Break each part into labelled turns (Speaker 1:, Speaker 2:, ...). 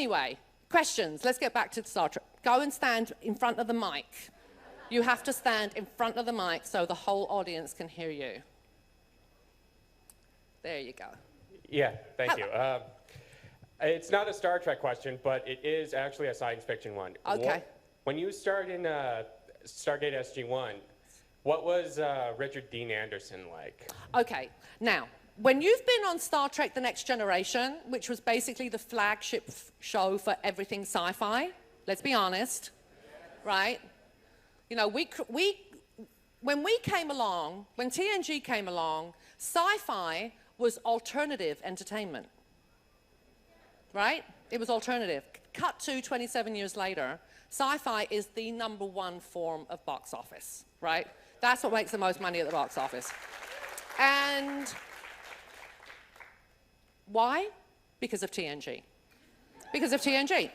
Speaker 1: anyway, questions. Let's get back to Star Trek. Go and stand in front of the mic. You have to stand in front of the mic so the whole audience can hear you. There you go.
Speaker 2: Yeah, thank you. It's not a Star Trek question, but it is actually a science fiction one.
Speaker 1: Okay.
Speaker 2: When you starred in Star Gate SG1, what was Richard Dean Anderson like?
Speaker 1: Okay, now, when you've been on Star Trek The Next Generation, which was basically the flagship show for everything sci-fi, let's be honest, right? You know, when we came along, when TNG came along, sci-fi was alternative entertainment, right? It was alternative. Cut to 27 years later, sci-fi is the #1 form of box office, right? That's what makes the most money at the box office. And why? Because of TNG. Because of TNG.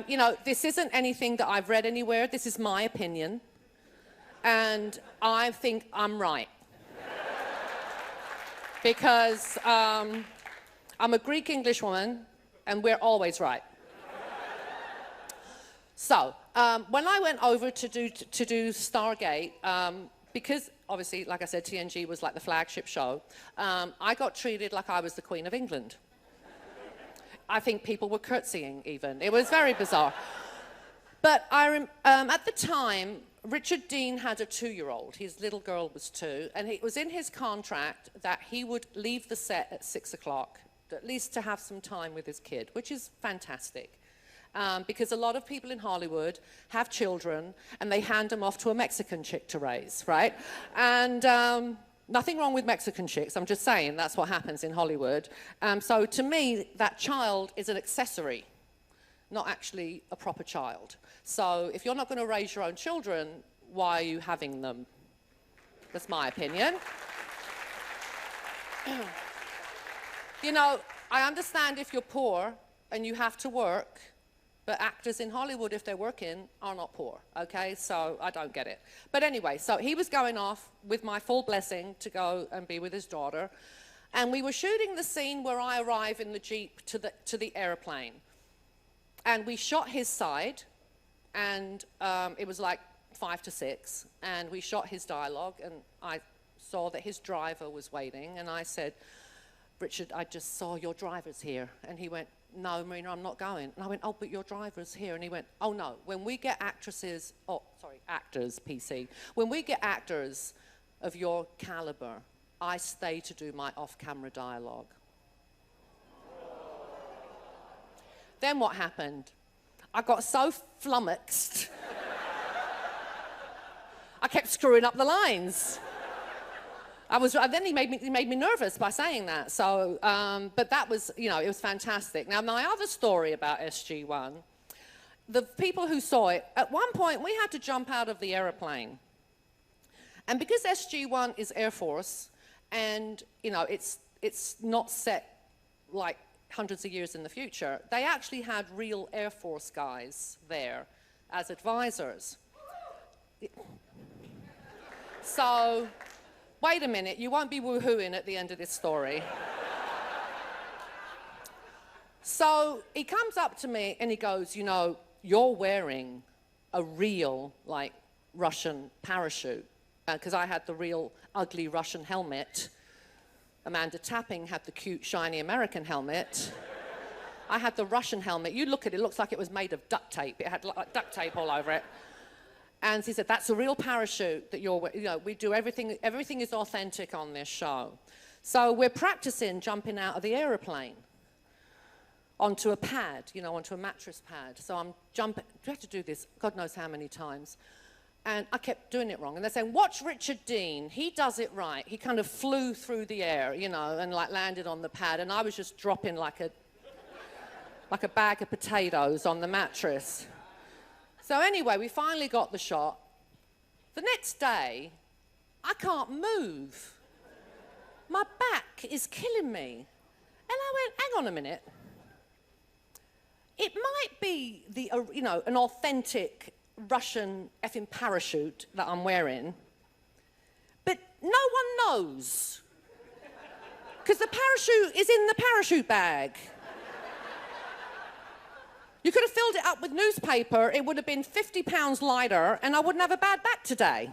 Speaker 1: You know, this isn't anything that I've read anywhere. This is my opinion. And I think I'm right. Because I'm a Greek English woman, and we're always right. So, when I went over to do Stargate, because obviously, like I said, TNG was like the flagship show, I got treated like I was the Queen of England. I think people were curtsying even. It was very bizarre. But at the time, Richard Dean had a 2-year-old. His little girl was 2, and it was in his contract that he would leave the set at 6 o'clock, at least to have some time with his kid, which is fantastic. Because a lot of people in Hollywood have children, and they hand them off to a Mexican chick to raise, right? And nothing wrong with Mexican chicks. I'm just saying that's what happens in Hollywood. So to me, that child is an accessory, not actually a proper child. So if you're not going to raise your own children, why are you having them? That's my opinion. You know, I understand if you're poor and you have to work, but actors in Hollywood, if they're working, are not poor, okay? So I don't get it. But anyway, so he was going off with my full blessing to go and be with his daughter. And we were shooting the scene where I arrive in the Jeep to the airplane. And we shot his side, and it was like 5 to 6, and we shot his dialogue, and I saw that his driver was waiting, and I said, Richard, I just saw your driver's here. And he went, no, Marina, I'm not going. And I went, oh, but your driver's here. And he went, oh, no, when we get actors, PC, when we get actors of your caliber, I stay to do my off-camera dialogue. Then what happened? I got so flummoxed. I kept screwing up the lines. Then he made me nervous by saying that. So, but that was, you know, it was fantastic. Now, my other story about SG1, the people who saw it, at one point we had to jump out of the airplane. And because SG1 is Air Force, and, you know, it's not set like hundreds of years in the future, they actually had real Air Force guys there as advisors. So, wait a minute, you won't be woohooing at the end of this story. So he comes up to me and he goes, you know, you're wearing a real, like, Russian parachute. Because I had the real ugly Russian helmet. Amanda Tapping had the cute, shiny American helmet. I had the Russian helmet. You look at it, it looks like it was made of duct tape. It had like duct tape all over it. And he said, that's a real parachute that you're, you know, we do everything is authentic on this show. So we're practicing jumping out of the aeroplane onto a pad, you know, onto a mattress pad. So I'm jumping, we have to do this God knows how many times. And I kept doing it wrong. And they're saying, watch Richard Dean, he does it right. He kind of flew through the air, you know, and like landed on the pad. And I was just dropping like a bag of potatoes on the mattress. So anyway, we finally got the shot. The next day, I can't move. My back is killing me. And I went, hang on a minute. It might be you know, an authentic Russian effing parachute that I'm wearing, but no one knows. Because the parachute is in the parachute bag. You could have filled it up with newspaper, it would have been 50 pounds lighter, and I wouldn't have a bad back today.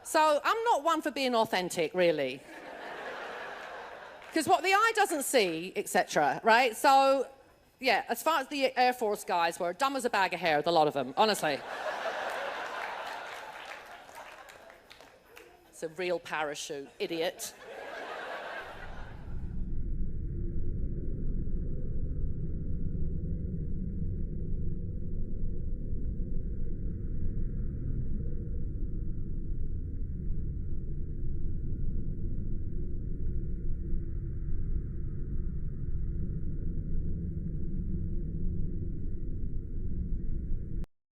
Speaker 1: So I'm not one for being authentic, really. Because what the eye doesn't see, etc., right? So, yeah, as far as the Air Force guys were, dumb as a bag of hair, the lot of them, honestly. It's a real parachute, idiot.